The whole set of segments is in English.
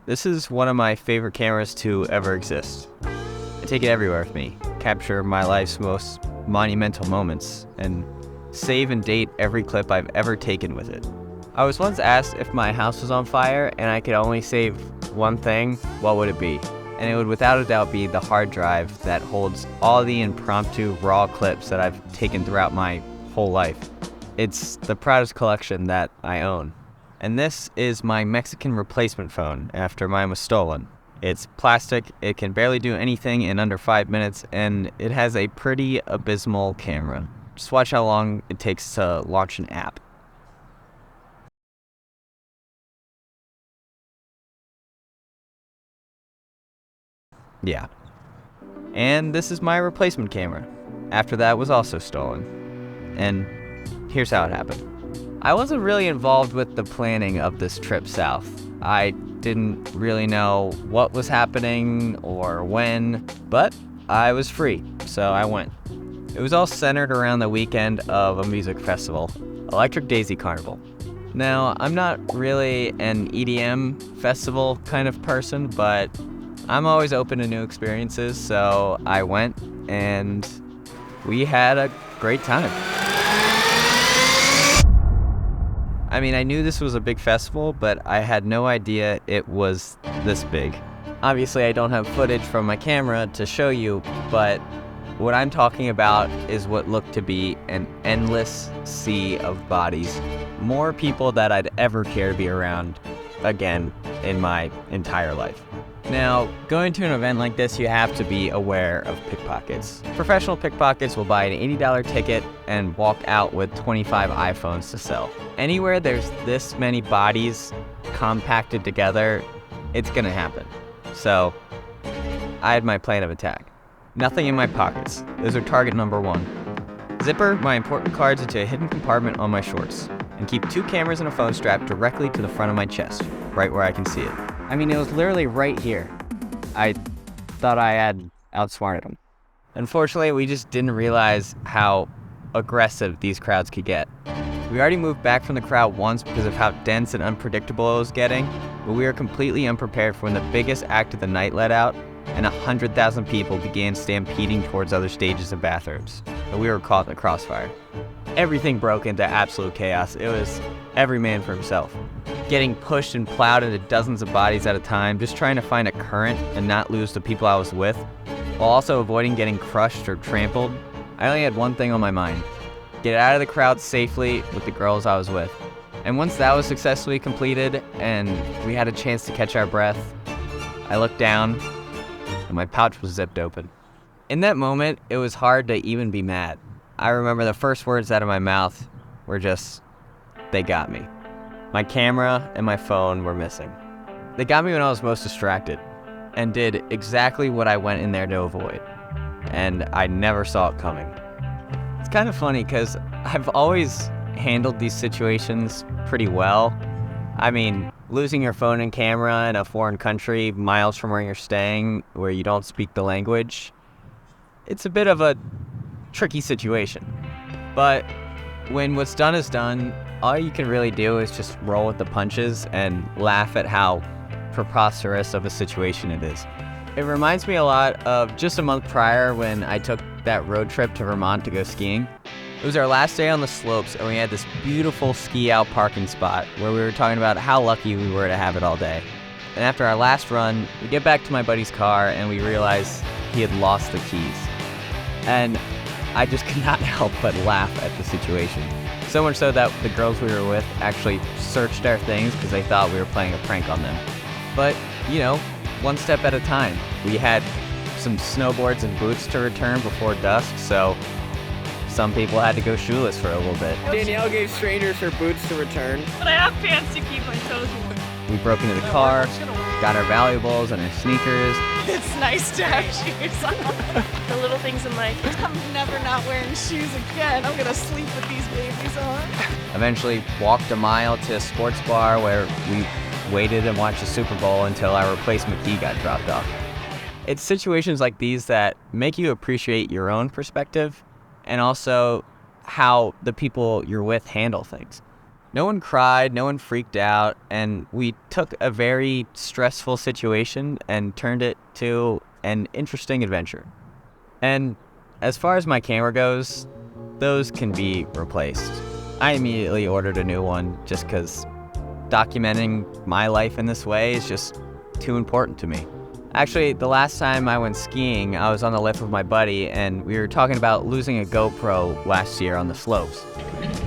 This is one of my favorite cameras to ever exist. I take it everywhere with me, capture my life's most monumental moments, and save and date every clip I've ever taken with it. I was once asked if my house was on fire and I could only save one thing, what would it be? And it would without a doubt be the hard drive that holds all the impromptu raw clips that I've taken throughout my whole life. It's the proudest collection that I own. And this is my Mexican replacement phone after mine was stolen. It's plastic, it can barely do anything in under 5 minutes, and it has a pretty abysmal camera. Just watch how long it takes to launch an app. Yeah. And this is my replacement camera. After that was also stolen. And here's how it happened. I wasn't really involved with the planning of this trip south. I didn't really know what was happening or when, but I was free, so I went. It was all centered around the weekend of a music festival, Electric Daisy Carnival. Now, I'm not really an EDM festival kind of person, but I'm always open to new experiences, so I went and we had a great time. I mean, I knew this was a big festival, but I had no idea it was this big. Obviously, I don't have footage from my camera to show you, but what I'm talking about is what looked to be an endless sea of bodies. More people that I'd ever care to be around again in my entire life. Now, going to an event like this, you have to be aware of pickpockets. Professional pickpockets will buy an $80 ticket and walk out with 25 iPhones to sell. Anywhere there's this many bodies compacted together, it's gonna happen. So, I had my plan of attack. Nothing in my pockets. Those are target number one. Zipper my important cards into a hidden compartment on my shorts, and keep 2 cameras and a phone strapped directly to the front of my chest, right where I can see it. I mean, it was literally right here. I thought I had outsmarted them. Unfortunately, we just didn't realize how aggressive these crowds could get. We already moved back from the crowd once because of how dense and unpredictable it was getting, but we were completely unprepared for when the biggest act of the night let out and 100,000 people began stampeding towards other stages and bathrooms, and we were caught in the crossfire. Everything broke into absolute chaos. It was every man for himself. Getting pushed and plowed into dozens of bodies at a time, just trying to find a current and not lose the people I was with, while also avoiding getting crushed or trampled. I only had one thing on my mind: get out of the crowd safely with the girls I was with. And once that was successfully completed and we had a chance to catch our breath, I looked down and my pouch was zipped open. In that moment, it was hard to even be mad. I remember the first words out of my mouth were just, "They got me." My camera and my phone were missing. They got me when I was most distracted and did exactly what I went in there to avoid. And I never saw it coming. It's kind of funny because I've always handled these situations pretty well. I mean, losing your phone and camera in a foreign country miles from where you're staying, where you don't speak the language, it's a bit of a tricky situation. But when what's done is done, all you can really do is just roll with the punches and laugh at how preposterous of a situation it is. It reminds me a lot of just a month prior when I took that road trip to Vermont to go skiing. It was our last day on the slopes, and we had this beautiful ski-out parking spot where we were talking about how lucky we were to have it all day. And after our last run, we get back to my buddy's car and we realized he had lost the keys. And I just could not help but laugh at the situation. So much so that the girls we were with actually searched our things because they thought we were playing a prank on them. But, you know, one step at a time. We had some snowboards and boots to return before dusk, so some people had to go shoeless for a little bit. Danielle gave strangers her boots to return. But I have pants to keep my toes warm. We broke into the car, got our valuables and our sneakers. It's nice to have shoes on. The little things in life. I'm never not wearing shoes again. I'm gonna sleep with these babies on. Eventually walked a mile to a sports bar where we waited and watched the Super Bowl until our replacement key got dropped off. It's situations like these that make you appreciate your own perspective and also how the people you're with handle things. No one cried, no one freaked out, and we took a very stressful situation and turned it to an interesting adventure. And as far as my camera goes, those can be replaced. I immediately ordered a new one just because documenting my life in this way is just too important to me. Actually, the last time I went skiing, I was on the lift with my buddy, and we were talking about losing a GoPro last year on the slopes.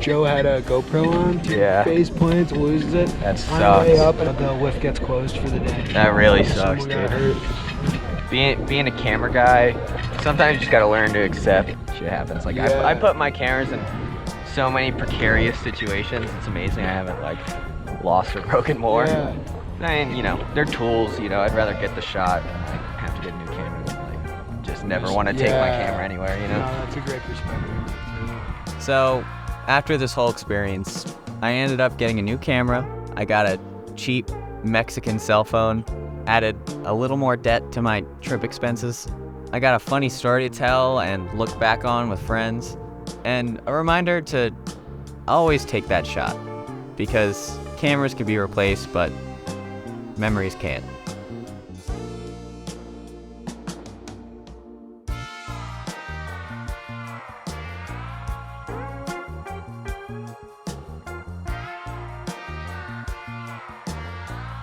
Joe had a GoPro on. Yeah. Face plants, loses it. That On the way sucks. up, and the lift gets closed for the day. That really sucks, Someone got dude. hurt. Being a camera guy, sometimes you just gotta learn to accept shit happens. Like Yeah. I put my cameras in so many precarious situations. It's amazing I haven't like lost or broken more. Yeah. I mean, they're tools. I'd rather get the shot and like have to get a new camera than like just never want to take my Yeah. camera anywhere. No, that's a great perspective. So after this whole experience, I ended up getting a new camera. I got a cheap Mexican cell phone, added a little more debt to my trip expenses. I got a funny story to tell and look back on with friends, and a reminder to always take that shot, because cameras can be replaced, but memories can't.